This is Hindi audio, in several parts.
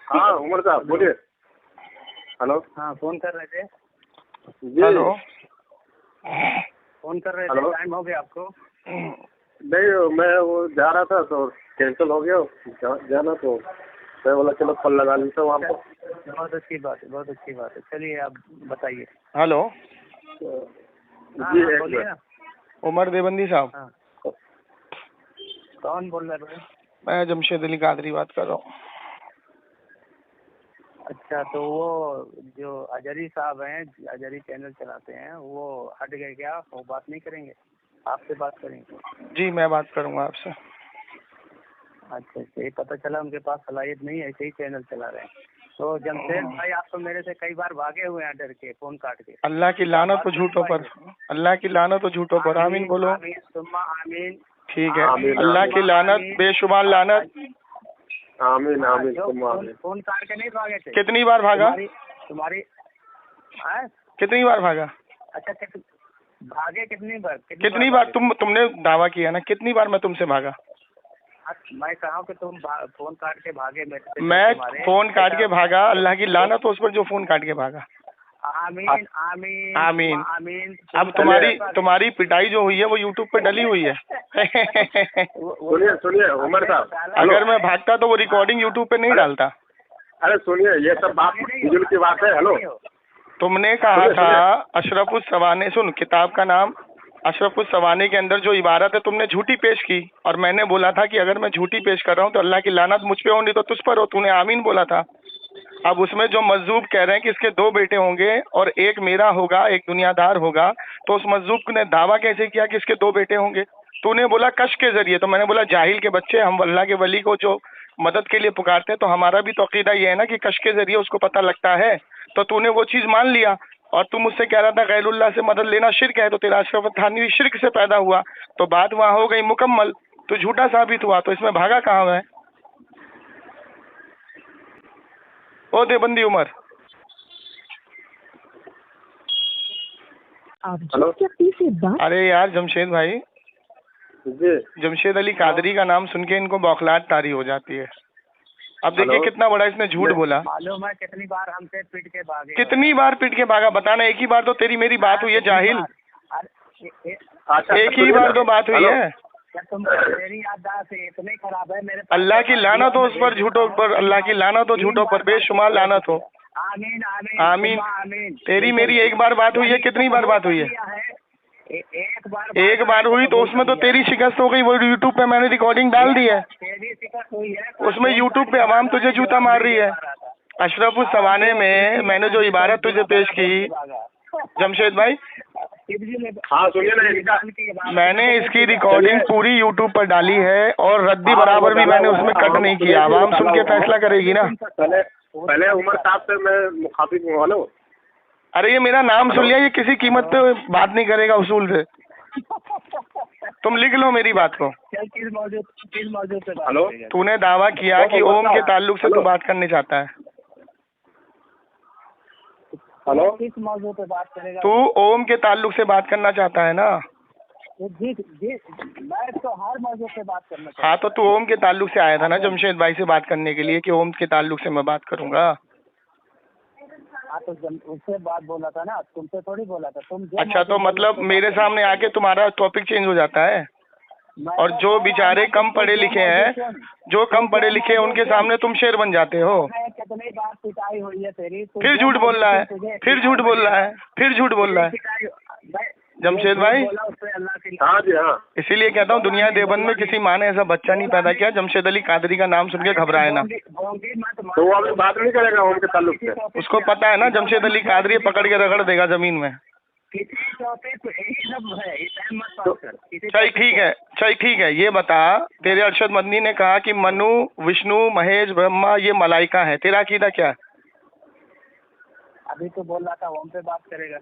हाँ उमर साहब बोलिए। हेलो। हाँ फोन कर रहे थे। जी हेलो। फोन कर रहे थे, हेलो। टाइम हो गया आपको? नहीं मैं वो जा रहा था तो कैंसिल हो गया जाना, तो मैं बोला चलो कल लगा लेता हूँ आपको। बहुत अच्छी बात है, बहुत अच्छी बात है। चलिए आप बताइए। हेलो। हाँ जी हाँ, एक बोलिए मिनट। ना। उमर देवंदी साहब, हाँ कौन बोल रहे हैं? मैं जमशेद अली कादरी बात कर रहा हूँ। अच्छा, तो वो जो अजहरी साहब हैं, अजहरी चैनल चलाते हैं, वो हट गए क्या? वो बात नहीं करेंगे? आपसे बात करेंगे? जी मैं बात करूँगा आपसे। अच्छा अच्छा, ये पता चला उनके पास सलाहियत नहीं है, ऐसे ही चैनल चला रहे हैं। तो जमशेद भाई, आप तो मेरे से कई बार भागे हुए हैं डर के, फोन काट के। अल्लाह की लानत तो झूठों पर, अल्लाह की लानत तो झूठों पर। आमीन बोलो। आमीन सुम्मा आमीन। ठीक है। आमीन, अल्लाह आमीन। की लानत, बेशुमार लानत। आमीन आमीन जो तुम आमीन। फोन काट के नहीं भागे थे? कितनी बार भागा? तुम्हारी हाँ? कितनी बार भागा? अच्छा भागे कितनी बार? कितनी बार तुमने दावा किया ना, कितनी बार मैं तुमसे भागा? मैं कहा कि तुम फोन काट के भागे मेरे से। मैं फोन काट के भागा? अल्लाह की लानत हो उस पर जो फोन काट के भागा। आमीन आमीन आमीन। आमीन। अब तुम्हारी पिटाई जो हुई है वो यूट्यूब पे डली हुई है। सुनिए सुनिए उमर साहब, अगर मैं भागता तो वो रिकॉर्डिंग यूट्यूब पे नहीं डालता। अरे सुनिए, ये सब बात फिजूल की बात है। हेलो। तुमने कहा था अशरफुस सवाने, सुन किताब का नाम अशरफुस सवाने के अंदर जो इबारत है तुमने झूठी पेश की, और मैंने बोला था कि अगर मैं झूठी पेश कर रहा हूँ तो अल्लाह की लानत मुझ पे हो, नहीं तो तुझ पर हो। तूने आमीन बोला था। अब उसमें जो मजदूब कह रहे हैं कि इसके 2 बेटे होंगे और एक मेरा होगा, एक दुनियादार होगा, तो उस मजदूब ने दावा कैसे किया कि इसके 2 बेटे होंगे? तूने बोला कश के जरिए, तो मैंने बोला जाहिल के बच्चे, हम अल्लाह के वली को जो मदद के लिए पुकारते हैं तो हमारा भी तो अकीदा ये है ना कि कश के जरिए उसको पता लगता है। तो तूने वो चीज मान लिया और तू मुझसे कह रहा था गैरुल्लाह से मदद लेना शिर्क है, तो तेरा अशरफ थानवी शिर्क से पैदा हुआ, तो बात वहां हो गई मुकम्मल। तो झूठा साबित हुआ, तो इसमें भागा कहाँ है? ओ देवबंदी उमर। हेलो। अरे यार जमशेद भाई, जी जमशेद अली कादरी का नाम सुन के इनको बौखलाहट तारी हो जाती है। अब देखिए कितना बड़ा इसने झूठ बोला। मालूम है कितनी बार हमसे पिट के भागे? कितनी बार पिट के भागा बताना? एक ही बार तो तेरी मेरी बात हुई है जाहिल। एक ही बार तो बात हुई है। मेरी याददाश्त इतनी खराब है मेरे। अल्लाह की लानत हो उस पर झूठों पर, अल्लाह की लानत हो झूठों पर, बेशुमार लानत हो। आमीन आमीन आमीन। आमीन। तेरी मेरी एक बार बात हुई है, कितनी बार बात हुई है? एक बार हुई तो उसमें तो तेरी शिकस्त हो गई, वो यूट्यूब पे मैंने रिकॉर्डिंग डाल दी है। तेरी शिकस्त हुई है उसमें यूट्यूब पे अवाम तुझे जूता मार रही है। अशरफुस सवाने में मैंने जो इबारत तुझे पेश की जमशेद भाई, हाँ सुनिए ना, मैंने इसकी रिकॉर्डिंग पूरी यूट्यूब पर डाली है और रद्दी बराबर भी मैंने उसमें कट नहीं किया। आवाम सुन के फैसला करेगी ना। पहले उमर साहब से मैं मुखातिब हूँ। हेलो। अरे ये मेरा नाम सुन लिया, ये किसी कीमत पे बात नहीं करेगा उसूल से। तुम लिख लो मेरी बात को। किस मौजूद पे? हेलो। तूने दावा किया कि ओम के ताल्लुक से तू बात करने चाहता है। हेलो। किस मौजूद पे बात करेगा? तू ओम के ताल्लुक से बात करना चाहता है ना? जी जी, मैं तो हर मौजूद पे बात करना चाहता हूं। हाँ तो तू ओम के ताल्लुक से आया था ना जमशेद भाई से बात करने के लिए कि ओम के ताल्लुक से मैं बात करूंगा। हाँ तो उससे बात बोला था ना, तुमसे थोड़ी बोला था। तुम अच्छा तो मतलब मेरे सामने आके तुम्हारा टॉपिक चेंज हो जाता है, और जो बेचारे कम पढ़े लिखे हैं, जो कम पढ़े लिखे हैं उनके सामने तुम शेर बन जाते हो। कितनी बार पिटाई हुई है तेरी? फिर झूठ बोल रहा है, फिर झूठ बोल रहा है, फिर झूठ बोल रहा है जमशेद भाई। हाँ जी हाँ। इसीलिए कहता हूँ दुनिया देवबंद में किसी माँ ने ऐसा बच्चा नहीं पैदा किया जमशेद अली कादरी का नाम सुन के घबराए ना। तो वो अभी बात नहीं करेगा ओम के ताल्लुक से? उसको पता है ना जमशेद अली कादरी पकड़ के रगड़ देगा जमीन में। चल ठीक है, ये बता, तेरे अरशद मदनी ने कहा कि मनु, विष्णु, महेश, ब्रह्मा ये मलाइका है, तेरा अकीदा क्या है? अभी तो बोल रहा था ओम पे बात करेगा।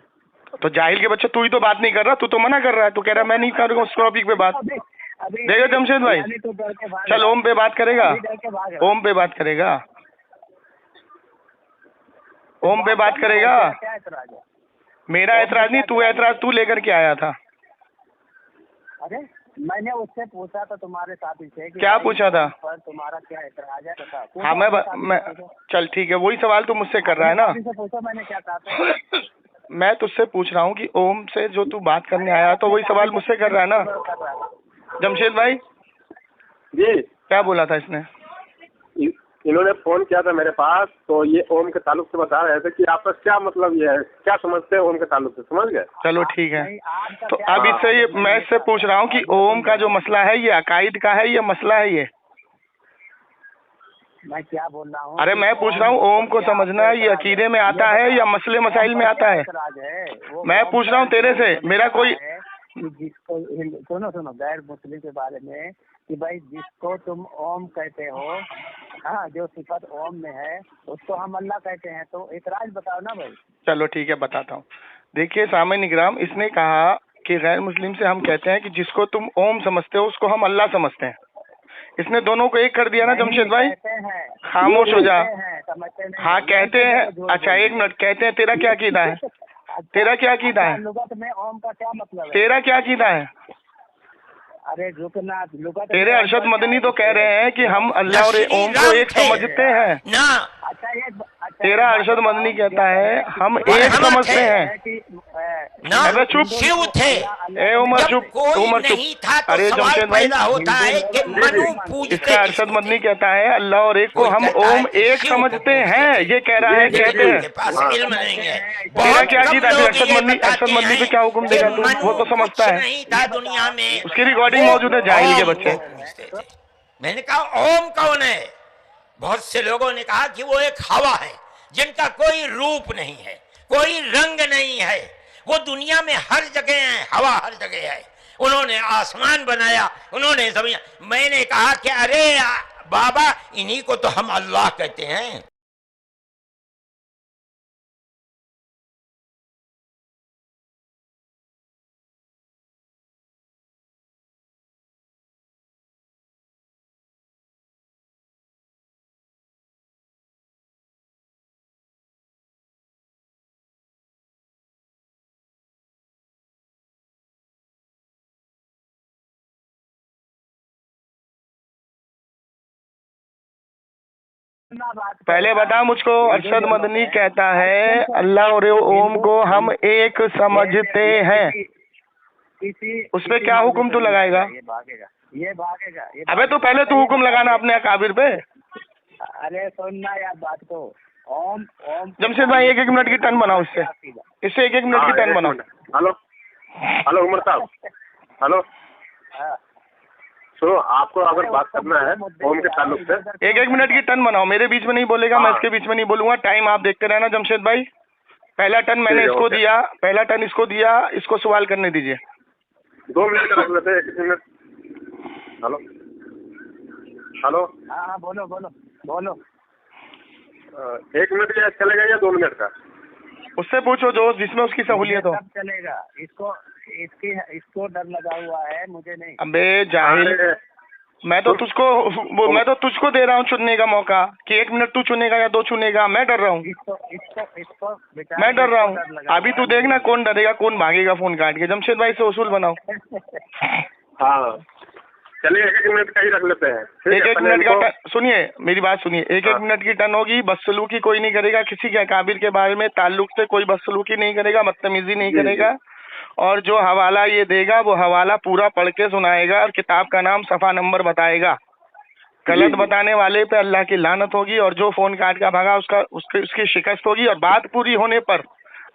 तो जाहिल के बच्चे, तू ही तो बात नहीं कर रहा, तू तो मना कर रहा है, तू कह रहा मैं नहीं करूँगा उस टॉपिक पे बात। देखो जमशेद भाई, चल ओम पे बात करेगा, ओम पे बात करेगा, ओम पे बात करेगा। मेरा ऐतराज नहीं, तू ऐतराज तू लेकर के आया था। अरे मैंने उससे पूछा था तुम्हारे साथी से कि क्या भाई पूछा था? पर तुम्हारा क्या एतराज है बता। हाँ मैं चल ठीक है, वही सवाल तू मुझसे कर रहा है ना। से पूछा मैंने क्या कहा था। मैं तुझसे पूछ रहा हूँ कि ओम से जो तू बात करने आया तो वही सवाल मुझसे कर रहा है ना जमशेद भाई? जी, क्या बोला था इसने? इन्होंने फोन किया था मेरे पास, तो ये ओम के ताल्लुक से बता रहे थे कि आपका क्या मतलब ये है, क्या समझते हैं ओम के ताल्लुक से, समझ गए? चलो ठीक है, तो अब इससे ये मैं इससे पूछ रहा हूँ कि ओम का जो मसला है ये अकाइद का है, ये मसला है ये? मैं क्या बोल रहा हूँ? अरे मैं पूछ रहा हूँ ओम को समझना है, ये अकीदे में आता है या मसले मसाइल में आता है? मैं पूछ रहा हूँ तेरे से, मेरा कोई जिसको सुनो गैर मुस्लिम के बारे में कि भाई जिसको तुम ओम कहते हो, हाँ, जो सिफत ओम में है उसको हम अल्लाह कहते हैं, तो इतराज बताओ ना भाई। चलो ठीक है बताता हूँ। देखिए सामईन इकराम, इसने कहा कि गैर मुस्लिम से हम कहते हैं कि जिसको तुम ओम समझते हो उसको हम अल्लाह समझते हैं। इसने दोनों को एक कर दिया ना जमशेद भाई। खामोश हो जा। हाँ कहते हैं, अच्छा एक मिनट, कहते हैं तेरा क्या अकीदा है? तेरा क्या अकीदा है? लुगत में ओम का क्या मतलब है? तेरा क्या अकीदा है? अरे रुकना, लुगत तेरे अरशद मदनी तो कह रहे हैं कि हम अल्लाह और ओम को एक समझते हैं ना। अच्छा ये तेरा अरशद मदनी कहता है हम एक समझते हैं ना। अरे चुप शिव थे, ए उमर जब चुप, कोई उमर नहीं चुप। था तो अरे सवाल जमशेद भाई, पैदा होता है कि मनु पूजते इसका अरशद किसको मदनी थे? कहता है अल्लाह और एक को कोई हम कहता है ओम कि एक शिव को समझते पूजते हैं, थे। ये कह रहा है, कहते लेकिन हैं। उनके पास इल्म नहीं है। तेरा बहुत क्या कम अकीदा है? लोग अरशद ये मदनी, अरशद बताते मदनी पे हैं क्या हुक्म कि देगा तू? मनु वो तो समझता कुछ है, नहीं था दुनिया में, उसकी रिकॉर्डिंग वो मौजूद है जाहिल के ओम बच्चे। को पूजते थे। मैंने कहा ओम कौन है? बहुत से लोगों ने कहा कि वो एक हवा है जिनका कोई रूप नहीं है, कोई रंग नहीं है, वो दुनिया में हर जगह है, हवा हर जगह है। उन्होंने आसमान बनाया, उन्होंने जमीन। मैंने कहा कि अरे बाबा, इन्हीं को तो हम अल्लाह कहते हैं। पहले बता मुझको, अरशद मदनी कहता है अल्लाह और ओम को हम एक समझते हैं, उस पे क्या हुक्म तू लगाएगा? ये भागेगा। अबे तो पहले तू हुक्म लगाना अपने अकाबिर पे। अरे सुनना यार बात को। ओम ओम जमशेद भाई 1-1 मिनट की टर्न बनाओ, इससे 1-1 मिनट की टर्न बनाओ। हेलो हेलो उमर साहब, हेलो सुनो, आपको अगर बात करना है ओम के ताल्लुक से 1-1 मिनट की टर्न बनाओ, मेरे बीच में नहीं बोलेगा, मैं इसके बीच में नहीं बोलूंगा। टाइम आप देखते रहना जमशेद भाई। पहला टर्न मैंने इसको दिया, पहला टर्न इसको दिया, इसको सवाल करने दीजिए। 2 मिनट का रख लेते हैं, 1 मिनट। हेलो हेलो, हाँ बोलो बोलो बोलो। 1 मिनट का चलेगा या 2 मिनट का? उससे पूछो जो जिसमें उसकी सहूलियत हो। सब चलेगा, इसको डर लगा हुआ है, मुझे नहीं। अबे जाहिल, मैं तो तुझको दे रहा हूँ चुनने का मौका कि 1 मिनट तू चुनेगा या 2 चुनेगा। मैं डर रहा हूँ, मैं डर रहा हूँ। अभी तू देखना कौन डरेगा कौन भागेगा फोन काट के। जमशेद भाई से उसूल बनाओ। हाँ चलिए 1-1 मिनट का ही रख लेते हैं। 1-1 मिनट का सुनिए, मेरी बात सुनिए। 1-1 मिनट की टर्न होगी। बदसलूकी कोई नहीं करेगा, किसी के अकाबिर के बारे में ताल्लुक से कोई बदसलूकी नहीं करेगा, बदतमीजी नहीं करेगा। और जो हवाला ये देगा वो हवाला पूरा पढ़ के सुनाएगा और किताब का नाम सफा नंबर बताएगा। गलत बताने वाले पे अल्लाह की लानत होगी और जो फोन काट का भागा उसकी शिकस्त होगी। और बात पूरी होने पर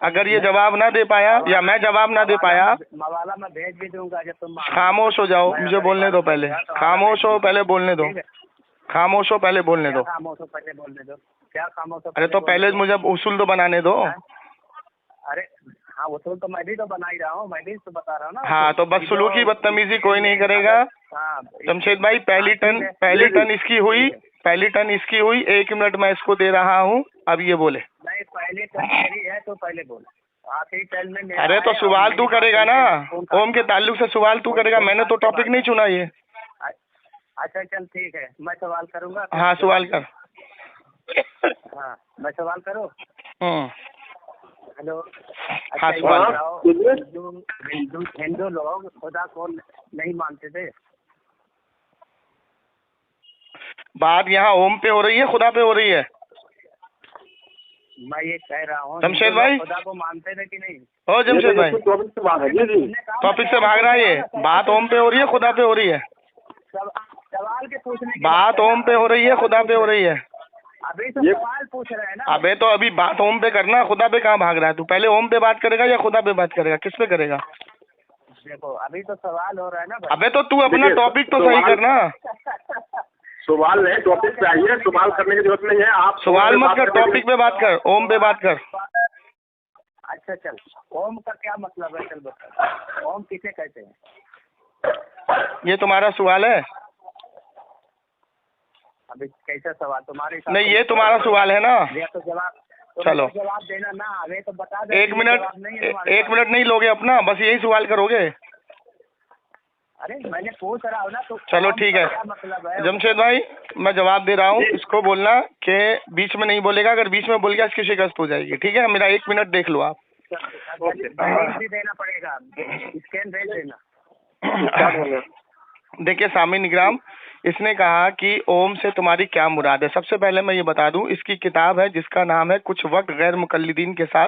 अगर ये जवाब ना दे पाया या मैं जवाब ना दे पाया, मवाला मैं भेज भी दूंगा जब तुम। खामोश हो जाओ, मुझे बोलने दो पहले। खामोश हो, पहले बोलने दो। खामोश हो, पहले बोलने दो। खामोश हो, पहले बोलने दो। क्या खामोश हो? अरे तो पहले मुझे उसूल तो बनाने दो। अरे हाँ, उसूल तो मैं भी तो बना ही रहा हूँ, मैं भी तो बता रहा हूँ ना। हाँ तो बदसलूकी बदतमीजी कोई नहीं करेगा। जमशेद भाई पहली टर्न इसकी हुई, पहली टर्न इसकी हुई। 1 मिनट मैं इसको दे रहा हूँ, अब ये बोले। नहीं, पहली टर्न मेरी है तो पहले बोल। आखिरी टर्न में मेरा अरे तो सवाल तू करेगा ना, ओम के ताल्लुक से सवाल तू करेगा। मैंने तो टॉपिक नहीं चुना ये। अच्छा चल ठीक है, मैं सवाल करूँगा। हाँ सवाल कर। हाँ मैं सवाल करूँ। हेलो। हाँ, ये सवाल। बताओ, हिंदू लोग खुदा को नहीं मानते थे। बात यहाँ ओम पे हो रही है, खुदा पे हो रही है? मैं ये कह रहा हूँ, जमशेद हिंदू लोग भाई? खुदा को मानते थे कि नहीं? ओ जमशेद भाई, टॉपिक से बात है जी। टॉपिक से भाग रहा है ये। बात ओम पे हो रही है, खुदा पे हो रही है? सवाल के पूछने की बात ओम पे हो रही है, खुदा पे हो रही है? अभी तो सवाल पूछ रहे हैं ना। अबे तो अभी बात ओम पे करना, खुदा पे कहाँ भाग रहा है तू? पहले ओम पे बात करेगा या खुदा पे बात करेगा, किस पे करेगा? देखो अभी तो सवाल हो रहा है ना भाई। अबे तो तू अपना टॉपिक तो सही करना। सवाल नहीं, टॉपिक पे आइए, सवाल करने की जरूरत नहीं है। आप सवाल मत कर, टॉपिक पे बात कर, ओम पे बात कर। अच्छा चल, ओम का क्या मतलब है, चल बता। ओम किसे कहते हैं? ये तुम्हारा सवाल है? अभी कैसा सवाल तुम्हारे हिसाब नहीं, से? ये तुम्हारा सवाल है ना? ये तो जवाब, चलो। जवाब देना ना, अभी तो बता दे। एक मिनट नहीं लोगे अपना, बस यही सवाल करोगे? अरे मैंने पूछ रहा हूँ ना, तो चलो ठीक है। क्या मतलब है? जमशेद भाई, मैं जवाब दे रहा हूँ, इसको बोलना कि बीच में नहीं बोलेगा, अगर बीच में बोल गया इसकी शिकस्त हो जाएगी, ठीक है? मेरा 1 मिनट देख लो आप। भी देना पड़ेगा, स्कैन भेज देना। देखिए सामी निग्राम, इसने कहा कि ओम से तुम्हारी क्या मुराद है। सबसे पहले मैं ये बता दूं, इसकी किताब है जिसका नाम है कुछ वक्त गैर मुकल्लिदीन के साथ,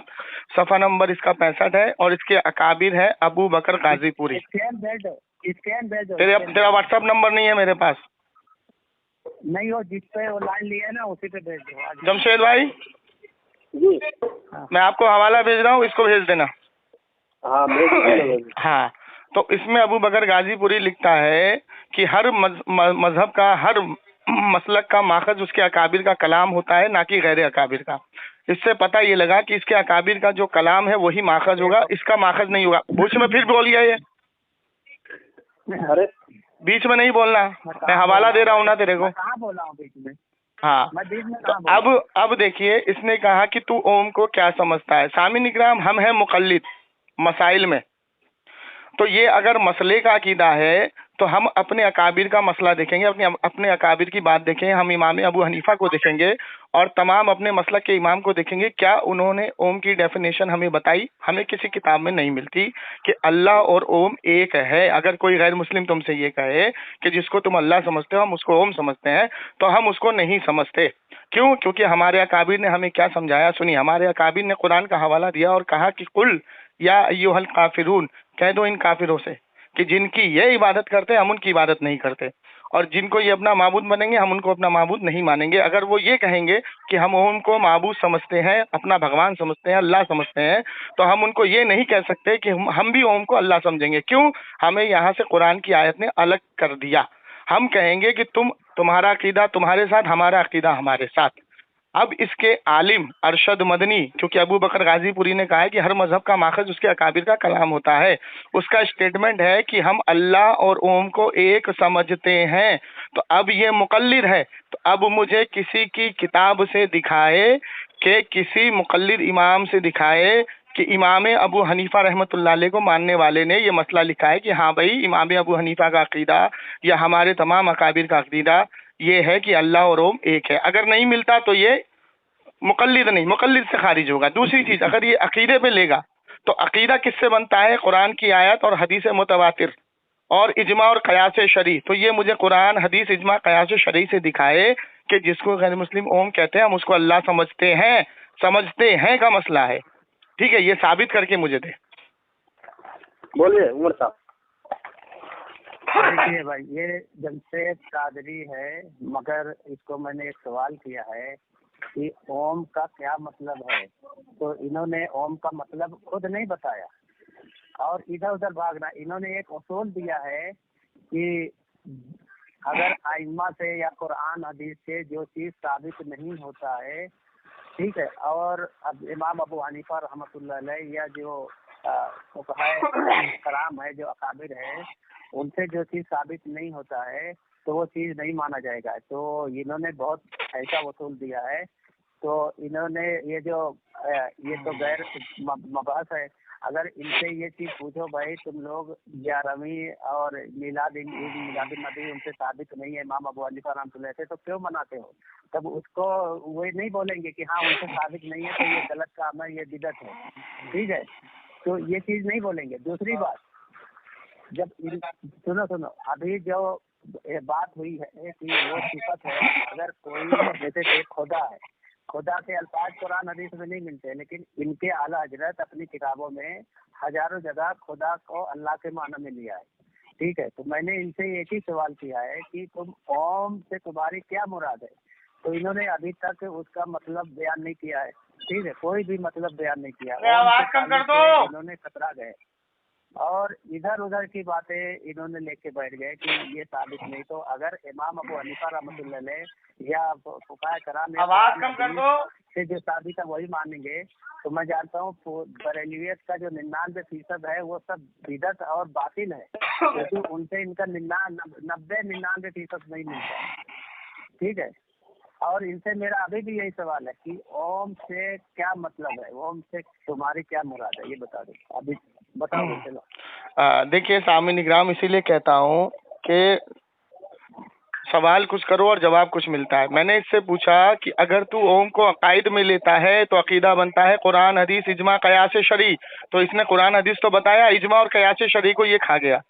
सफ़ा नंबर इसका 65 है, और इसके अकाबिर है अबू बकर गाजीपुरी। स्कैन भेज। तेरा व्हाट्सएप नंबर नहीं है मेरे पास? नहीं हो, जिस पे वो लाइन लिया है ना उसी पे भेज दो। जमशेद भाई जी, मैं आपको हवाला भेज रहा हूँ, इसको भेज देना। हाँ हाँ, तो इसमें अबू बकर गाजीपुरी लिखता है कि हर मजहब का, हर मसलक का माखज उसके अकाबिर का कलाम होता है, ना कि गैर अकाबिर का। इससे पता ये लगा कि इसके अकाबिर का जो कलाम है वही माखज होगा, इसका माखज नहीं होगा। बीच में फिर बोल गया ये। अरे बीच में नहीं बोलना, मैं हवाला दे रहा हूँ ना तेरे को। कहाँ बोला हूँ बीच में? हाँ, मैं बीच में तो कहाँ बोला? अब देखिए, इसने कहा कि तू ओम को क्या समझता है। सामी निकराम, हम हैं मुकल्लिद मसाइल में, तो ये अगर मसले का अकीदा है तो हम अपने अकाबिर का मसला देखेंगे, अपने अकाबिर की बात देखेंगे, हम इमाम अबू हनीफा को देखेंगे और तमाम अपने मसलक के इमाम को देखेंगे। क्या उन्होंने ओम की डेफिनेशन हमें बताई? हमें किसी किताब में नहीं मिलती कि अल्लाह और ओम एक है। अगर कोई गैर मुस्लिम तुमसे ये कहे कि जिसको तुम अल्लाह समझते हो हम उसको ओम समझते हैं, तो हम उसको नहीं समझते। क्यों? क्योंकि हमारे अकाबिर ने हमें क्या समझाया, सुनिए। हमारे अकाबिर ने कुरान का हवाला दिया और कहा कि कुल या अय्युहल काफिरून, कह दो इन काफिरों से कि जिनकी ये इबादत करते हैं हम उनकी इबादत नहीं करते, और जिनको ये अपना माबूद बनेंगे हम उनको अपना माबूद नहीं मानेंगे। अगर वो ये कहेंगे कि हम उनको माबूद समझते हैं, अपना भगवान समझते हैं, अल्लाह समझते हैं, तो हम उनको ये नहीं कह सकते कि हम भी ओम को अल्लाह समझेंगे। क्यों? हमें यहाँ से कुरान की आयत ने अलग कर दिया। हम कहेंगे कि तुम्हारा अकीदा तुम्हारे साथ, हमारा अकीदा हमारे साथ। अब इसके आलिम अरशद मदनी, क्योंकि अबू बकर गाजीपुरी ने कहा है कि हर मजहब का माखज उसके अकाबिर का कलाम होता है, उसका स्टेटमेंट है कि हम अल्लाह और ओम को एक समझते हैं। तो अब ये मुकल्लिद है, तो अब मुझे किसी की किताब से दिखाए कि किसी मुकल्लिद इमाम से दिखाए कि इमाम अबू हनीफा रहमतुल्लाह अलैह को मानने वाले ने ये मसला लिखा है कि हाँ भाई, इमाम अबू हनीफा का अकीदा या हमारे तमाम अकाबिर का अकीदा ये है कि अल्लाह और ओम एक है। अगर नहीं मिलता तो ये मुकल्लिद नहीं, मुकल्लिद से खारिज होगा। दूसरी चीज, अगर ये अकीदे पे लेगा तो अकीदा किससे बनता है? कुरान की आयत और हदीस मुतवातिर और इजमा और कयास शरई। तो ये मुझे कुरान, हदीस, इजमा, कयास शरई से दिखाए कि जिसको गैर मुस्लिम ओम कहते हैं हम उसको अल्लाह समझते हैं का मसला है। ठीक है, ये साबित करके मुझे दे। बोलिए उमर साहब। देखिए भाई, ये जमशेद कादरी है, मगर इसको मैंने एक सवाल किया है कि ओम का क्या मतलब है, तो इन्होंने ओम का मतलब खुद नहीं बताया और इधर उधर भागना। इन्होंने एक उसूल दिया है कि अगर आइम्मा से या कुरान हदीस से जो चीज साबित नहीं होता है, ठीक है, और अब इमाम अबू हनीफा रहमतुल्लाह अलैह या जो कराम है, जो अकाबिर है, उनसे जो चीज साबित नहीं होता है तो वो चीज नहीं माना जाएगा। तो इन्होंने बहुत ऐसा वसूल दिया है। तो इन्होंने ये तो गैर मबहस है। अगर इनसे ये चीज पूछो भाई तुम लोग 11वीं और मिलाद-उन-नबी उनसे साबित नहीं है, इमाम अबू हनीफा रहमतुल्लाह से, तो क्यों मनाते हो? तब उसको वो नहीं बोलेंगे कि हाँ उनसे साबित नहीं है तो ये गलत काम है, ये बिदअत है, ठीक है, तो ये चीज नहीं बोलेंगे। दूसरी बात, जब सुनो अभी जो बात हुई है कि वो सिफत है, अगर कोई जैसे कि खुदा है, खुदा के अल्फाज कुरान हदीस में नहीं मिलते, लेकिन इनके आला हजरत अपनी किताबों में हजारों जगह खुदा को अल्लाह के माना में लिया है, ठीक है। तो मैंने इनसे एक ही सवाल किया है कि तुम ओम से तुम्हारी क्या मुराद है, तो इन्होंने अभी तक उसका मतलब बयान नहीं किया है, ठीक है, कोई भी मतलब बयान नहीं किया। आवाज कम कर दो। इन्होंने खतरा गए और इधर उधर की बातें इन्होंने लेके बैठ गए कि ये साबित नहीं। तो अगर इमाम अबू हनीफा रहमतुल्लाह अलैह या फुकाहा कराम आवाज कम कर दो से जो साबित है वही मानेंगे, तो मैं जानता हूँ बरेलियत का जो 99% है वो सब बिदअत और बातिल है, क्योंकि उनसे इनका 90-99% नहीं मिलता, ठीक है। और इनसे मेरा अभी भी यही सवाल है कि ओम से क्या मतलब है, ओम से तुम्हारी क्या मुराद है, ये बता दो, अभी बताओ। चलो देखिए सामिन इकराम, इसीलिए कहता हूँ कि सवाल कुछ करो और जवाब कुछ मिलता है। मैंने इससे पूछा कि अगर तू ओम को अकायद में लेता है तो अकीदा बनता है कुरान हदीस इजमा कयास शरी, तो इसने कुरान हदीस तो बताया, इजमा और कयास शरी को ये खा गया।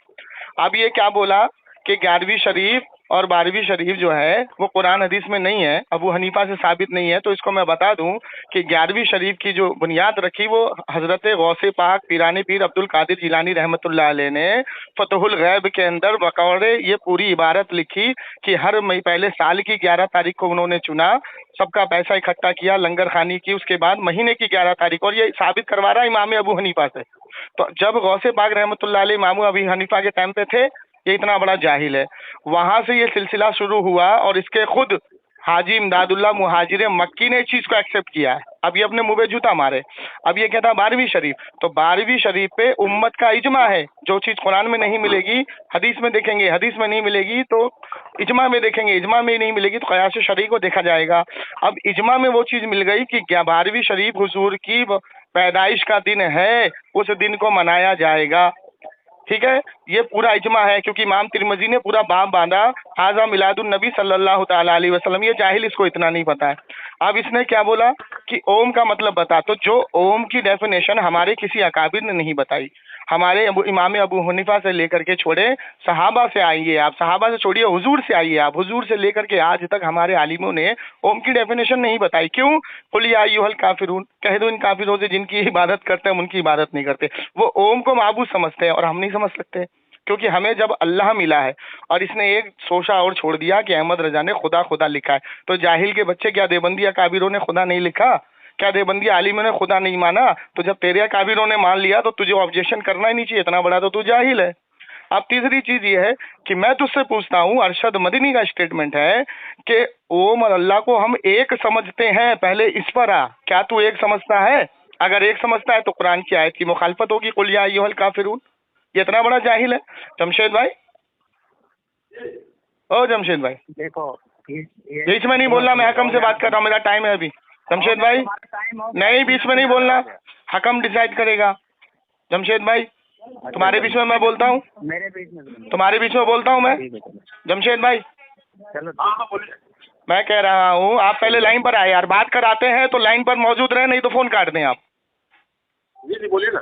अब ये क्या बोला कि 11वीं शरीफ और 12वीं शरीफ जो है वो कुरान हदीस में नहीं है, अबू हनीफा से साबित नहीं है। तो इसको मैं बता दूं कि 11वीं शरीफ की जो बुनियाद रखी वो हजरत गौसे पाक पीरानी पीर अब्दुल कादिर जिलानी रहमतुल्लाह अलैह ने फतहुल गैब के अंदर बकौले ये पूरी इबारत लिखी कि हर मई पहले साल की 11 तारीख को उन्होंने चुना, सबका पैसा इकट्ठा किया, लंगर खानी की, उसके बाद महीने की 11 तारीख, और ये साबित करवा रहा है इमाम अबू हनीफा से। तो जब गौसे पाक रहमतुल्लाह अलैह इमाम अबू हनीफा के टाइम पे थे, ये इतना बड़ा जाहिल है, वहां से ये सिलसिला शुरू हुआ और इसके खुद हाजी इमदादुल्लाह मुहाजिर मक्की ने इस चीज को एक्सेप्ट किया है। अब ये अपने मुंह पे जूता मारे, अब ये कहता 12वीं शरीफ, तो 12वीं शरीफ पे उम्मत का इजमा है, जो चीज कुरान में नहीं मिलेगी हदीस में देखेंगे, हदीस में नहीं मिलेगी तो इजमा में देखेंगे, इजमा में नहीं मिलेगी तो कयास शरी को देखा जाएगा। अब इजमा में वो चीज मिल गई कि 12वीं शरीफ हुजूर की पैदाइश का दिन है, उस दिन को मनाया जाएगा, ठीक है, ये पूरा इजमा है, क्योंकि इमाम तिरमिजी ने पूरा बाब बांधा हाजा मिलादुन नबी सल्लल्लाहु ताला अलैहि वसल्लम। ये जाहिल, इसको इतना नहीं पता है। अब इसने क्या बोला कि ओम का मतलब बता, तो जो ओम की डेफिनेशन हमारे किसी अकाबिर ने नहीं बताई, हमारे इमाम अबू हनीफा से लेकर के छोड़े सहाबा से आइए आप, सहाबा से छोड़िए हुजूर से आइए आप, हुजूर से लेकर के आज तक हमारे आलिमों ने ओम की डेफिनेशन नहीं बताई। क्यों? कुल या अय्युहल काफिरून, कह दो इन काफिरों से जिनकी इबादत करते हैं उनकी इबादत नहीं करते। वो ओम को माबूद समझते हैं और हम नहीं समझ सकते, क्योंकि हमें जब अल्लाह मिला है और इसने एक सोशा और छोड़ दिया कि अहमद रजा ने खुदा खुदा लिखा है, तो जाहिल के बच्चे क्या देवबंदी काबिरों ने खुदा नहीं लिखा, क्या देवबंदी आलिमों ने खुदा नहीं माना? तो जब तेरे काबिरों ने मान लिया तो तुझे ऑब्जेक्शन करना ही नहीं चाहिए, इतना बड़ा तो तू जाहिल है। अब तीसरी चीज ये है कि मैं तुझसे पूछता हूँ, अरशद मदनी का स्टेटमेंट है कि ओम और अल्लाह को हम एक समझते हैं, पहले इस पर आ, क्या तू एक समझता है? अगर एक समझता है तो कुरान की आयत की मुखालफत होगी, कुल या अय्युहल काफिरून। ये इतना बड़ा जाहिल है जमशेद भाई, ओ जमशेद भाई देखो बीच में नहीं बोलना, मैं हकम से बात कर रहा हूँ, मेरा टाइम है अभी। जमशेद भाई नहीं, बीच में नहीं बोलना, हकम डिसाइड करेगा। जमशेद भाई तुम्हारे बीच में मैं बोलता हूँ, मेरे बीच में तुम्हारे बीच में बोलता हूँ मैं। जमशेद भाई चलो मैं कह रहा हूँ आप पहले लाइन पर आए यार, बात कराते हैं तो लाइन पर मौजूद रहे, नहीं तो फोन काट दें आप। जी बोलिए ना।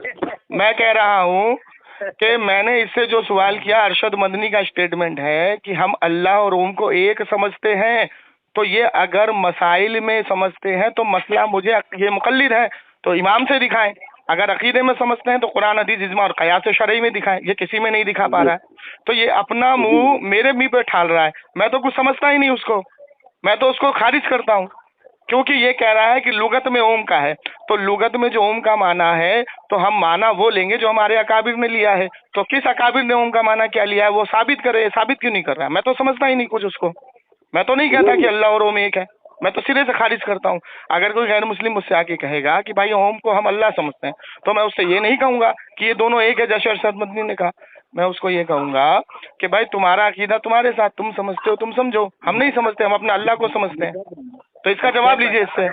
मैं कह रहा हूँ कि मैंने इससे जो सवाल किया, अरशद मदनी का स्टेटमेंट है कि हम अल्लाह और ओम को एक समझते हैं, तो ये अगर मसाइल में समझते हैं तो मसला मुझे ये मुकल्लिद है तो इमाम से दिखाएं, अगर अकीदे में समझते हैं तो कुरान हदीस इजमा और कयास शरई में दिखाएं, ये किसी में नहीं दिखा पा रहा है। तो ये अपना मुंह मेरे मुंह पे ठाल रहा है, मैं तो कुछ समझता ही नहीं उसको, मैं तो उसको खारिज करता हूँ, क्योंकि ये कह रहा है कि लुगत में ओम का है, तो लुगत में जो ओम का माना है तो हम माना वो लेंगे जो हमारे अकाबिर ने लिया है। तो किस अकाबिर ने ओम का माना क्या लिया है वो साबित करे, साबित क्यों नहीं कर रहा है? मैं तो समझता ही नहीं कुछ उसको, मैं तो नहीं कहता कि अल्लाह और ओम एक है, मैं तो सिरे से खारिज करता हूँ। अगर कोई गैर मुस्लिम मुझसे आके कहेगा कि भाई ओम को हम अल्लाह समझते हैं, तो मैं उससे ये नहीं कहूंगा कि ये दोनों एक है जैसे अरशद मदनी ने कहा, मैं उसको ये कहूंगा कि भाई तुम्हारा अकीदा तुम्हारे साथ, तुम समझते हो तुम समझो, हम नहीं समझते, हम अपने अल्लाह को समझते हैं। तो इसका जवाब लीजिए इससे।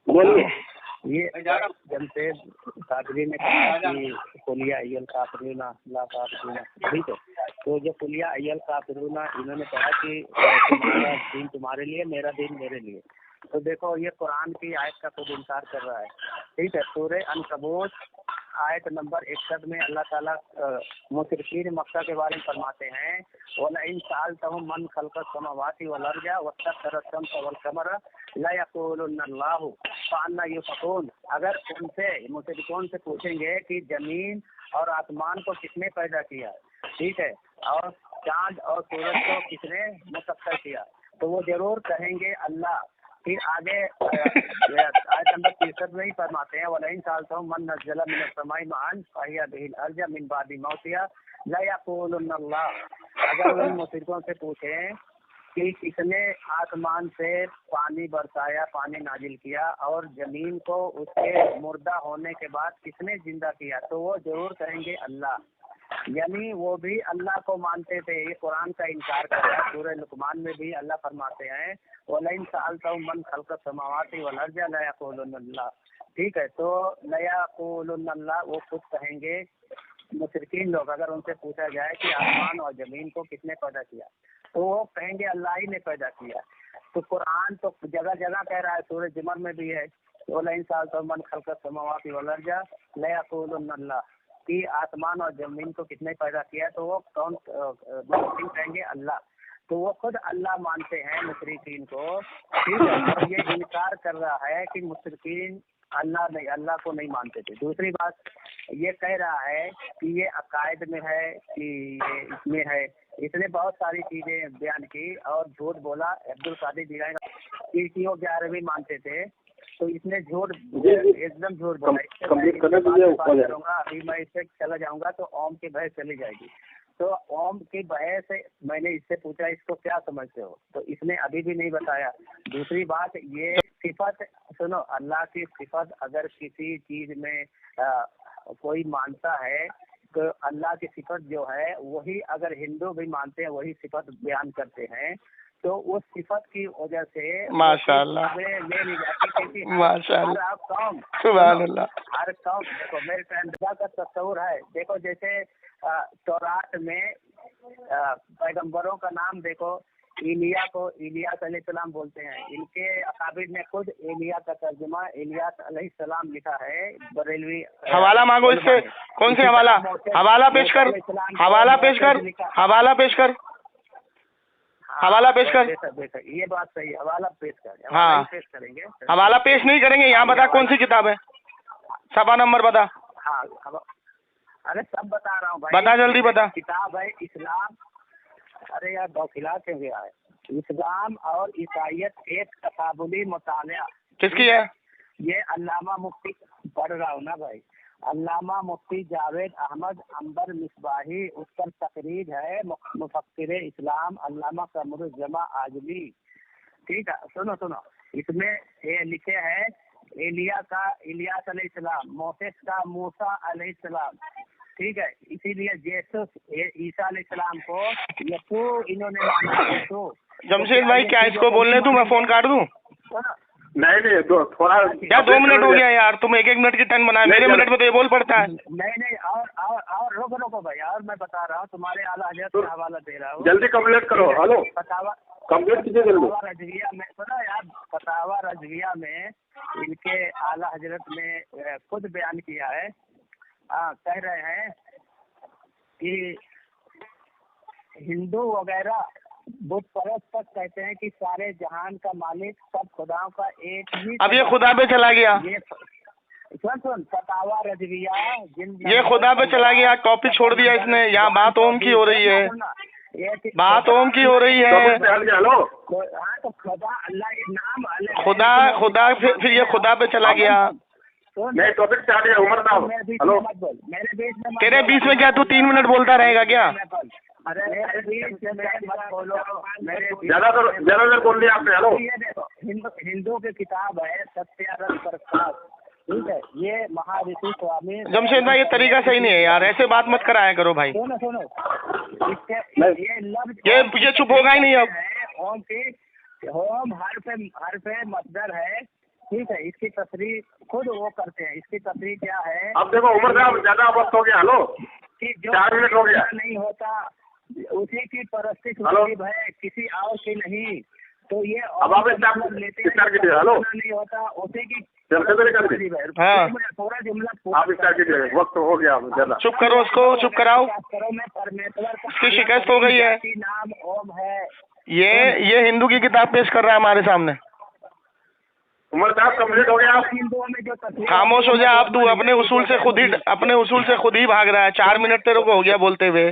बोलिए। ये जमशेद कादरी ने कहा कि कुलिया अय्यल काफिरूना ला काफिरूना, ठीक है। तो जो कुलिया अय्यल काफिरूना, इन्होंने कहा कि तुम्हारा दीन तुम्हारे लिए, मेरा दीन मेरे लिए। तो देखो ये कुरान की आयत का खुद इनकार कर रहा है, ठीक है। सूरह अनकबूत आयत नंबर 61 में अल्लाह ताला मुशरिकीन मक्का के बारे में फरमाते हैं, वला इन सालतहुम मन खलक़स समावाति वल अर्ज़ वस्तग़फ़र अश-शम्स वल क़मर ला यक़ूलुन्नल्लाहु फ़अन्ना युफ़कून। अगर उनसे मुशरिकों से पूछेंगे कि जमीन और आसमान को किसने पैदा किया, ठीक है, और चाँद और सूरज को किसने मुसख्खर किया, तो वो जरूर कहेंगे अल्लाह। फिर आगे आयत नंबर 63 में ही फरमाते हैं, वला इन सालतहुम मन नज़्ज़ला मिनस समाई माअन फ़अहिया बिहिल अर्ज़ मिन बादि मौतिहा ला यक़ूलुन्नल्लाह। अगर उन मुशरिकों से पूछें कि किसने आसमान से पानी बरसाया, पानी नाजिल किया, और जमीन को उसके मुर्दा होने के बाद किसने जिंदा किया, तो वो जरूर कहेंगे अल्लाह। यानी वो भी अल्लाह को मानते थे। ये कुरान का इनकार कर रहा है। सूरह लुकमान में भी अल्लाह फरमाते हैं, वलइन सअलतहुम मन खलक़स समावाति वल अर्ज़ ला यक़ूलुन्नल्लाह, ठीक है। तो ला यक़ूलुन्नल्लाह वो खुद कहेंगे मुशरिकीन लोग, अगर उनसे पूछा जाए कि आसमान और जमीन को किसने पैदा किया, तो वो कहेंगे अल्लाह ही ने पैदा किया। तो कुरान तो जगह जगह कह रहा है, सूरह जुमर में भी है, वलइन सअलतहुम मन खलक़स समावाति वल अर्ज़ ला यक़ूलुन्नल्लाह, कि आसमान और जमीन को किसने पैदा किया, तो वो कौन मुशरिकीन कहेंगे अल्लाह। तो वो खुद अल्लाह मानते हैं मुशरिकीन को, ठीक है। और ये इनकार कर रहा है कि मुशरिकीन अल्लाह को नहीं मानते थे। दूसरी बात ये कह रहा है कि ये अकायद में है कि ये इसमें है, इसने बहुत सारी चीजें बयान की और झूठ बोला। अब्दुल कादिर जिलानी कि वो 11वीं मानते थे, तो इसने झूठ, एकदम झूठ बोला। अभी मैं इससे चला जाऊंगा तो ओम की बहस चली जाएगी। तो ओम की बहस से मैंने इससे पूछा इसको क्या समझते हो, तो इसने अभी भी नहीं बताया। दूसरी बात ये सिफत, सुनो, अल्लाह की सिफत अगर किसी चीज में कोई मानता है तो अल्लाह की सिफत जो है वही अगर हिंदू भी मानते हैं, वही सिफत बयान करते हैं, तो उस सिफत की वजह से माशाअल्लाह ले ली जाती, क्योंकि माशाअल्लाह हर कौम, सुभान अल्लाह, हर कौम, देखो मेरे अल्लाह का तस्वुर है। देखो जैसे तौरात में पैगंबरों का नाम देखो, इलिया को इलियास अलैहिस्सलाम बोलते हैं। इनके अकाबिर ने खुद एलिया का तर्जुमा इलियास अलैहिस्सलाम लिखा है। बरेलवी हवाला मांगो इससे, कौन से हवाला, हवाला पेश कर, हवाला पेश कर, हवाला पेश कर, हवाला पेश कर। ये बात सही, हवाला पेश कर। हाँ पेश करेंगे, हवाला पेश नहीं करेंगे। यहाँ बता कौन सी किताब है, सफा नंबर बता। हाँ अरे सब बता रहा हूँ भाई, बता जल्दी बता। किताब है इस्लाम, अरे यार दौखिला क्यों गया है, इस्लाम और ईसाइयत एक तकाबुली मुतालिया। किसकी है ये? अल्लामा मुफ्ती पढ़ रहा हूँ ना भाई, अल्लामा मुफ्ती जावेद अहमद अंबर मिसबाही, उस पर तकरीर है मुफक्किर इस्लाम अल्लामा कमरुज्जमा आजमी, ठीक है। सुनो सुनो, इसमें ये लिखे हैं एलिया का इलियास अलैहिस्सलाम, मोसेस का मूसा अलैहिस्सलाम, ठीक है। इसीलिए जेसुस ईसा अलैहिस्सलाम को यसू इन्होंने माना, यसू। जमशेद भाई क्या इसको बोलने दूं, मैं फोन काट दूं? नहीं थोड़ा क्या 2 मिनट हो गया यार, तुम 1-1 मिनट की टर्न बनाए, मेरे मिनट में तो ये बोल पड़ता है। नहीं और रोको भाई, और मैं बता रहा हूँ, तुम्हारे आला हजरत का हवाला दे रहा हूँ, जल्दी कंप्लीट करो। हेलो, फतावा कंप्लीट कीजिए जल्दी। रजविया में सुना यार, फतावा रजविया में इनके आला हजरत ने खुद बयान किया है, कह रहे हैं कि हिंदू वगैरह बुत परस्त तक कहते हैं कि सारे जहान का मालिक सब खुदाओं का एक ही। अब ये खुदा पे चला गया, ये सुन फतावा रजविया, ये खुदा पे चला गया, टॉपिक छोड़ दिया इसने। यहाँ बात ओम की हो रही है, बात ओम की हो रही है। हेलो, हाँ तो खुदा अल्लाह नाम खुदा फिर ये खुदा पे चला गया। नहीं टॉपिक से हट गया उमर साहब। हेलो, तेरे बीच में क्या तू 3 मिनट बोलता रहेगा क्या? अरे ज्यादा देर बोल दिया आपने। हेलो, ये देखो हिंदू की किताब है सत्याग्रह प्रकाश, ठीक है। ये महाऋषि स्वामी जमशेद भाई ये तरीका सही नहीं है यार, ऐसे बात मत कराया करो भाई। सुनो इसके ये लफ्ज ये चुप होगा ही नहीं अब। ओम की होम हर पे मसदर है, ठीक है, इसकी तस्रीर खुद वो करते हैं। इसकी तस्रीर क्या है अब देखो उमर साहब ज्यादा वक्त हो गया। हेलो, कि जो 4 मिनट हो गया। नहीं होता उसी की परस्तिश हेलो। वाजिब है, किसी और की नहीं। तो ये अब आप स्टार्ट कीजिए। हेलो, नहीं होता उसी की चलते मेरे कर दी। हाँ। पूरा जुमला आप स्टार्ट कीजिए, वक्त हो गया ज्यादा। चुप करो उसको, चुप कराओ। करो मैं परमेश्वर का इसकी शिकस्त हो गई है। नाम ओम है। ये हिंदू की किताब पेश कर रहा है हमारे सामने। उमर साहब कंप्लीट हो गया। आप हिंदुओं में जो तस्वीर खामोश हो जा आप। तू अपने उसूल से खुद ही भाग रहा है। 4 मिनट तेरे को हो गया बोलते हुए।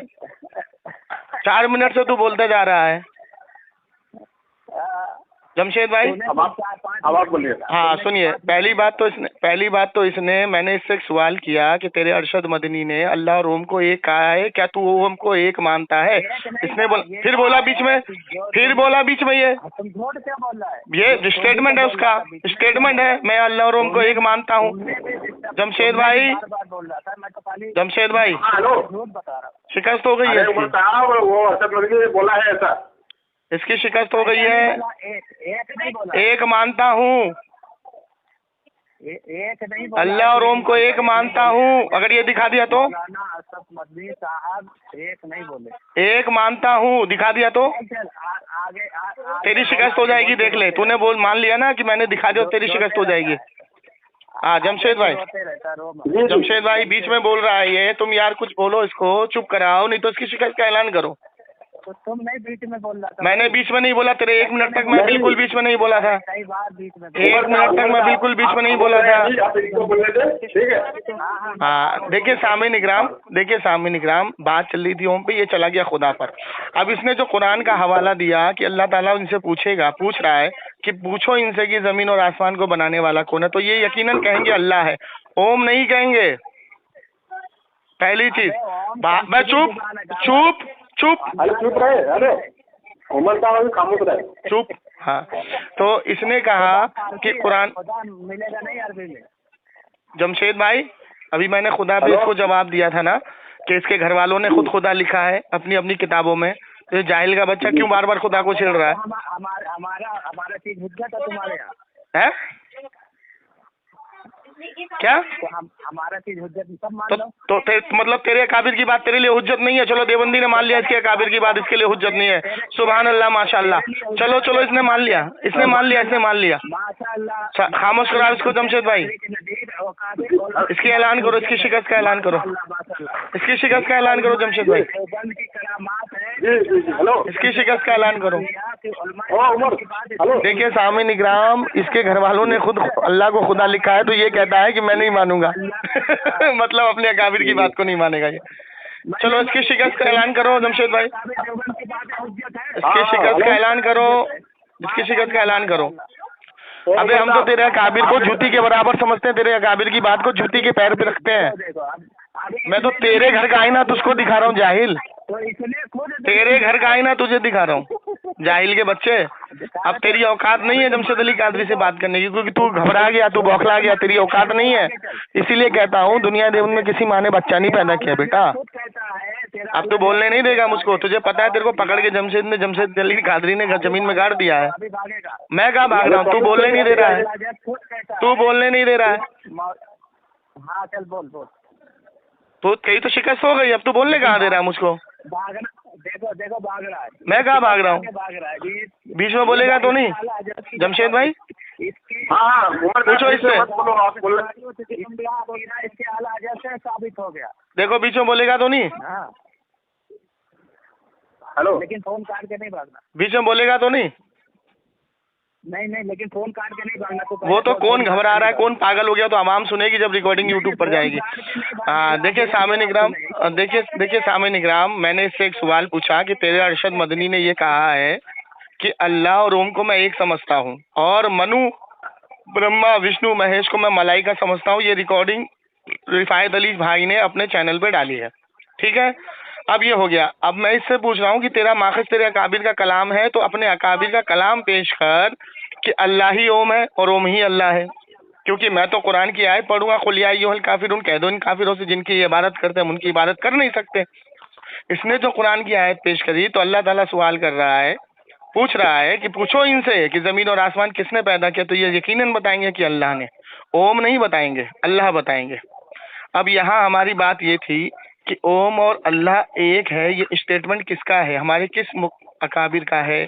4 मिनट से तू बोलते जा रहा है। जमशेद भाई, अब आप बोलिए। हाँ सुनिए, पहली बात तो इसने मैंने इससे एक सवाल किया कि तेरे अरशद मदनी ने अल्लाह और ओम को एक कहा है, क्या तू ओम को एक मानता है? इसने फिर बोला बीच में ये तुम झूठ क्या बोल रहा है? ये स्टेटमेंट है, उसका स्टेटमेंट है, मैं अल्लाह और ओम को एक मानता हूँ। जमशेद भाई, बार बोल रहा था, मैं तो खाली जमशेद भाई, हेलो, झूठ बता रहा हूँ। शिकस्त हो गई है अरे उमर इसकी। साहब वो अरशद मदनी ने बोला है ऐसा। इसकी शिकस्त हो गई है। एक नहीं बोला, एक मानता हूँ, एक नहीं बोला। अल्लाह और ओम को एक मानता हूँ। अगर ये दिखा दिया तो? मौलाना अरशद मदनी साहब एक नहीं बोले, एक मानता हूँ, दिखा दिया तो? चल आगे तेरी शिकस्त हो जाएगी, देख ले। तूने मान लिया ना कि मैंने दिखा दिया, तेरी शिकस्त हो जाएगी। हाँ जमशेद भाई, जमशेद भाई बीच में बोल रहा है ये। तुम यार कुछ बोलो, इसको चुप कराओ, नहीं तो इसकी शिकस्त का ऐलान करो। तो तुम नहीं बीच में बोल रहा था। मैंने बीच में नहीं बोला, तेरे 1 मिनट तक मैं बिल्कुल बीच में नहीं बोला था। कई बार बीच में 1 मिनट तक मैं बिल्कुल बीच में नहीं बोला था। आप इनको बोलने दे, ठीक है। हाँ देखिए सामीन इकराम, बात चल रही थी ओम पे, ये चला गया खुदा पर। अब इसने जो कुरान का हवाला दिया कि अल्लाह ताला उनसे पूछ रहा है कि पूछो इनसे कि जमीन और आसमान को बनाने वाला कौन है, तो ये यकीनन कहेंगे अल्लाह है, ओम नहीं कहेंगे। पहली चीज। मैं अरे चुप रहे। अरे उमर साहब अभी खामोश रहे। चुप। हाँ, तो इसने कहा कि कुरान मिलेगा नहीं अरबी में। जमशेद भाई, अभी मैंने खुदा पे इसको जवाब दिया था ना कि इसके घर वालों ने खुद खुदा लिखा है अपनी अपनी किताबों में, तो ये जाहिल का बच्चा क्यों बार बार खुदा को छेड़ रहा है? हमारा चीज हुज्जत है तुम्हारे यहाँ है क्या? तो हमारा चीज हुज्जत सब मान लो। मतलब तेरे अकाबिर की बात तेरे लिए हुज्जत नहीं है। चलो देवबंदी ने मान लिया इसके अकाबिर की बात इसके लिए हुज्जत नहीं है। सुभान अल्लाह माशाअल्लाह। चलो इसने मान लिया। माशाअल्लाह। खामोश कराओ इसको जमशेद भाई। इसकी ऐलान करो, इसकी शिकस्त का ऐलान करो, इसकी शिकस्त का ऐलान करो जमशेद भाई। हेलो, इसकी शिकस्त का ऐलान करो। उमर हेलो। देखिए सामीन इकराम, इसके घर वालों ने खुद अल्लाह को खुदा लिखा है, तो ये कहता है कि मैं नहीं मानूंगा। मतलब अपने अकाबिर की बात को नहीं मानेगा ये। चलो इसकी शिकस्त का ऐलान करो जमशेद भाई, इसकी शिकस्त का ऐलान करो, इसकी शिकस्त का ऐलान करो। अबे हम तो तेरे अकाबिर को जूती के बराबर समझते हैं, तेरे अकाबिर की बात को जूती के पैर पे रखते हैं। मैं तो तेरे घर का आईना तुझको दिखा रहा हूँ जाहिल, तेरे घर का आईना तुझे दिखा रहा हूँ जाहिल के बच्चे। अब तेरी औकात नहीं है जमशेद अली कादरी से बात करने की, क्योंकि तू घबरा गया, तू बौखला गया, तेरी औकात नहीं है। इसीलिए कहता हूँ दुनिया देवन में किसी माँ ने बच्चा नहीं पैदा किया बेटा। अब तू बोलने नहीं देगा मुझको, तुझे पता है तेरे को पकड़ के जमशेद अली कादरी ने जमीन में गाड़ दिया है। मैं कहाँ भाग रहा हूँ? तू बोलने नहीं दे रहा है, तू बोलने नहीं दे रहा है। हाँ चल बोल। तो तेरी तो शिकस्त हो गई, अब तू बोलने कहाँ दे रहा है मुझको? देखो भाग रहा है। मैं कहाँ भाग रहा हूँ? बीच में बोलेगा तो नहीं जमशेद भाई? हाँ पूछो इससे। इसके आला से साबित हो गया। देखो बीच में बोलेगा तो नहीं? हाँ हेलो, लेकिन फोन काट के नहीं भागना। बीच में बोलेगा तो नहीं? नहीं लेकिन फोन काट के नहीं भागना। वो तो कौन घबरा रहा है, कौन पागल हो गया, तो आवाम सुनेगी जब रिकॉर्डिंग यूट्यूब पर जाएगी। हाँ देखिए सामीन इकराम, देखिए सामीन इकराम, मैंने इससे एक सवाल पूछा कि तेरे अरशद मदनी ने ये कहा है कि अल्लाह और ओम को मैं एक समझता हूँ, और मनु, ब्रह्मा, विष्णु, महेश को मैं मलाइका समझता हूँ। ये रिकॉर्डिंग रिफायत अली भाई ने अपने चैनल पे डाली है, ठीक है। अब ये हो गया। अब मैं इससे पूछ रहा हूँ कि तेरा माखज़ तेरे अकाबिर का कलाम है, तो अपने अकाबिर का कलाम पेश कर कि अल्लाह ही ओम है और ओम ही अल्लाह है। क्योंकि मैं तो कुरान की आयत पढ़ूंगा, कुल या अय्युहल काफिरून, कह दो इन काफिरों से जिनकी इबादत करते हैं, उनकी इबादत कर नहीं सकते। इसने जो कुरान की आयत पेश करी, तो अल्लाह ताला सवाल कर रहा है पूछ रहा है कि पूछो इनसे कि जमीन और आसमान किसने पैदा किया, तो ये यकीनन बताएंगे कि अल्लाह ने। ओम नहीं बताएंगे, अल्लाह बताएंगे। अब यहाँ हमारी बात ये थी कि ओम और अल्लाह एक है, ये स्टेटमेंट किसका है, हमारे किस अकाबिर का है?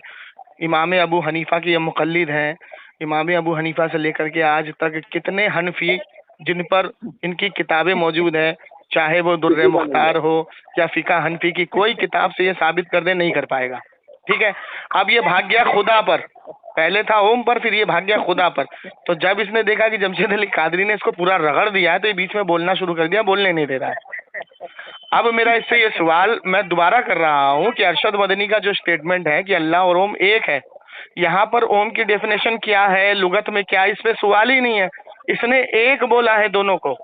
इमाम अबू हनीफा के ये मुक़ल्लिद हैं। इमाम अबू हनीफा से लेकर के आज तक कितने हनफी जिन पर इनकी किताबें मौजूद हैं, चाहे वो दुर्र मुख्तार हो या फ़िक़्ह हनफी की कोई किताब से ये साबित कर दे, नहीं कर पाएगा। ठीक है, अब ये भाग गया खुदा पर, पहले था ओम पर, फिर ये भाग गया खुदा पर। तो जब इसने देखा कि जमशेद अली कादरी ने इसको पूरा रगड़ दिया है, तो ये बीच में बोलना शुरू कर दिया, बोलने नहीं दे रहा है। अब मेरा इससे ये सवाल मैं दोबारा कर रहा हूँ कि अरशद मदनी का जो स्टेटमेंट है कि अल्लाह और ओम एक है, यहाँ पर ओम की डेफिनेशन क्या है, लुगत में क्या, इस पे सवाल ही नहीं है। इसने एक बोला है, दोनों को,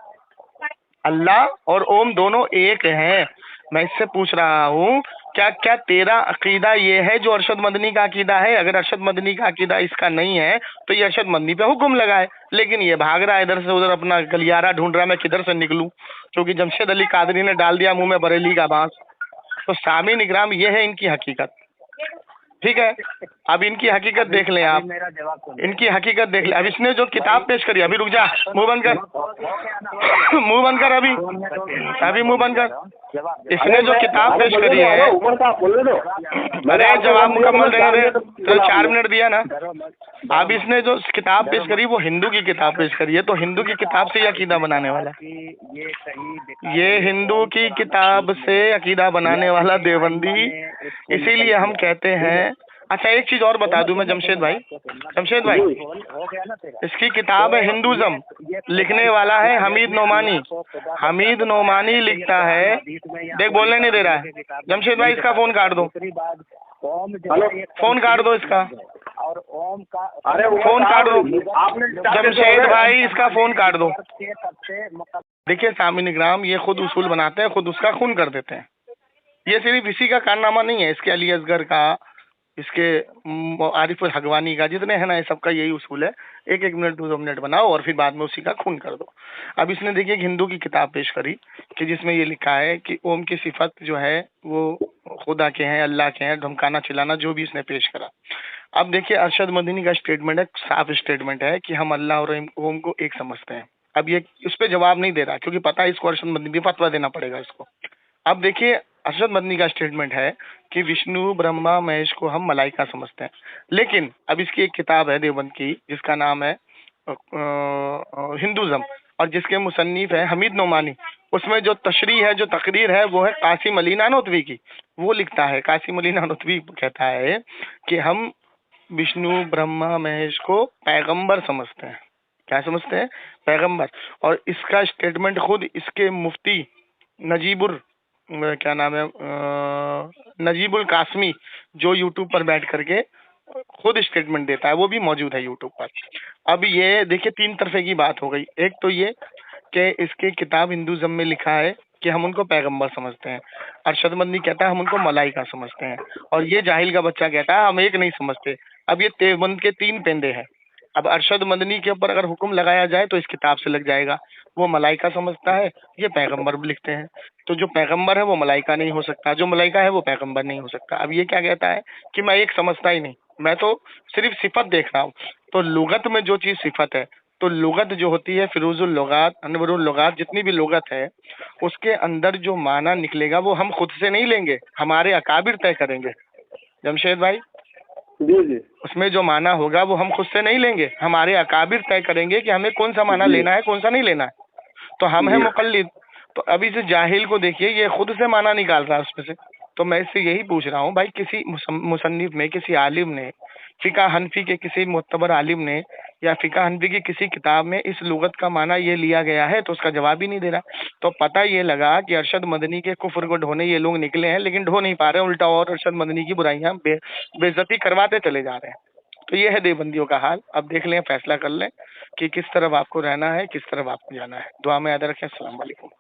अल्लाह और ओम दोनों एक हैं। मैं इससे पूछ रहा हूँ, क्या क्या तेरा अकीदा ये है जो अरशद मदनी का अकीदा है? अगर अरशद मदनी का अकीदा इसका नहीं है तो ये अरशद मदनी पे हुक्म लगाए, लेकिन ये भाग रहा है इधर से उधर, अपना गलियारा ढूंढ रहा है मैं किधर से निकलूं, क्योंकि जमशेद अली कादरी ने डाल दिया मुंह में बरेली का बांस। तो सामीन इकराम, ये है इनकी हकीकत। ठीक है, अब इनकी हकीकत देख लें आप, मेरा जवाब सुन। इनकी हकीकत देख ले। अब इसने जो किताब पेश करी, अभी रुक जा, मुंह बंद कर, मुंह बंद कर, अभी मुंह बंद कर। इसने जो किताब पेश करी है, उमर का बोलने दो, अरे जवाब मुकम्मल देना दे, तो 4 मिनट दिया ना। अब इसने जो किताब पेश करी वो हिंदू की किताब पेश करी है, तो हिंदू की किताब से ये अकीदा बनाने वाला, ये हिंदू की किताब से अकीदा बनाने वाला देवबंदी। इसीलिए हम कहते हैं। अच्छा, एक चीज और बता दूं मैं जमशेद भाई, इसकी किताब है हिंदुज़म, लिखने वाला है हमीद नोमानी। हमीद नोमानी लिखता है, देख बोलने नहीं दे रहा है जमशेद भाई, इसका फोन काट दो, फोन काट दो इसका, और ओम का, अरे फोन काट दो आपने जमशेद भाई, इसका फोन काट दो। देखिए सामीन इकराम, ये खुद उसूल बनाते हैं, खुद उसका खून कर देते हैं। ये सिर्फ इसी का कारनामा नहीं है, इसके अली असगर का, इसके आरिफ हगवानी का, जितने हैं ना, ये सबका यही उसूल है, 1-1 मिनट 2-2 मिनट बनाओ और फिर बाद में उसी का खून कर दो। अब इसने देखिए एक हिंदू की किताब पेश करी कि जिसमें ये लिखा है कि ओम की सिफत जो है वो खुदा के हैं, अल्लाह के हैं, धमकाना चिल्लाना, जो भी इसने पेश करा। अब देखिए अरशद मदनी का स्टेटमेंट है, साफ स्टेटमेंट है कि हम अल्लाह और ओम को एक समझते हैं। अब ये उस पर जवाब नहीं दे रहा, क्योंकि पता है इसको अरशद मदनी भी फतवा देना पड़ेगा इसको। अब देखिए अरशद मदनी का स्टेटमेंट है कि विष्णु ब्रह्मा महेश को हम मलाइका समझते हैं, लेकिन अब इसकी एक किताब है देवबंद की जिसका नाम है हिंदुज़म, और जिसके मुसन्निफ है हमीद नोमानी। उसमें जो तशरी है, जो तकरीर है, वो है कासिम अली नानोतवी की। वो लिखता है, कासिम अली नानोतवी कहता है कि हम विष्णु ब्रह्मा महेश को पैगंबर समझते हैं। क्या समझते हैं? पैगंबर। और इसका स्टेटमेंट खुद इसके मुफ्ती नजीबुर, क्या नाम है, नजीबुल कासमी, जो यूट्यूब पर बैठ करके खुद स्टेटमेंट देता है, वो भी मौजूद है यूट्यूब पर। अब ये देखिए 3 तरफे की बात हो गई। एक तो ये कि इसके किताब हिंदुज़म में लिखा है कि हम उनको पैगंबर समझते हैं, अरशद मदनी कहता है हम उनको मलाइका समझते हैं, और ये जाहिल का बच्चा कहता है हम एक नहीं समझते। अब ये देवबंद के 3 पेंदे हैं। अब अरशद मदनी के ऊपर अगर हुक्म लगाया जाए तो इस किताब से लग जाएगा। वो मलाइका समझता है, ये पैगंबर भी लिखते हैं, तो जो पैगंबर है वो मलाइका नहीं हो सकता, जो मलाइका है वो पैगंबर नहीं हो सकता। अब ये क्या कहता है कि मैं एक समझता ही नहीं, मैं तो सिर्फ सिफत देख रहा हूँ। तो लुगत में जो चीज़ सिफत है, तो लुगत जो होती है, फिरोजुल लुगात, अनवरुल लुगात, जितनी भी लुगत है, उसके अंदर जो माना निकलेगा वो हम खुद से नहीं लेंगे, हमारे अकाबिर तय करेंगे। जमशेद भाई, जी, उसमें जो माना होगा वो हम खुद से नहीं लेंगे, हमारे अकाबिर तय करेंगे कि हमें कौन सा माना लेना है, कौन सा नहीं लेना है। तो हम है मुक़ल्लिद। तो अभी इस जाहिल को देखिए, ये खुद से माना निकाल रहा है उसमें से। तो मैं इससे यही पूछ रहा हूँ भाई, किसी मुसन्निफ में, किसी आलिम ने, फ़िक़्ह हनफी के किसी मुतबर आलिम ने या फ़िक़्ह हनफी की किसी किताब में इस लुगत का माना ये लिया गया है? तो उसका जवाब ही नहीं दे रहा। तो पता ये लगा कि अरशद मदनी के कुफ्र को ढोने ये लोग निकले हैं, लेकिन ढो नहीं पा रहे, उल्टा और अरशद मदनी की बुराइयां बेइज्जती करवाते चले जा रहे हैं। तो ये है देवबंदियों का हाल। अब देख लें, फैसला कर लें कि किस तरफ आपको रहना है, किस तरफ आपको जाना है। दुआ में याद रखें। अस्सलाम वालेकुम।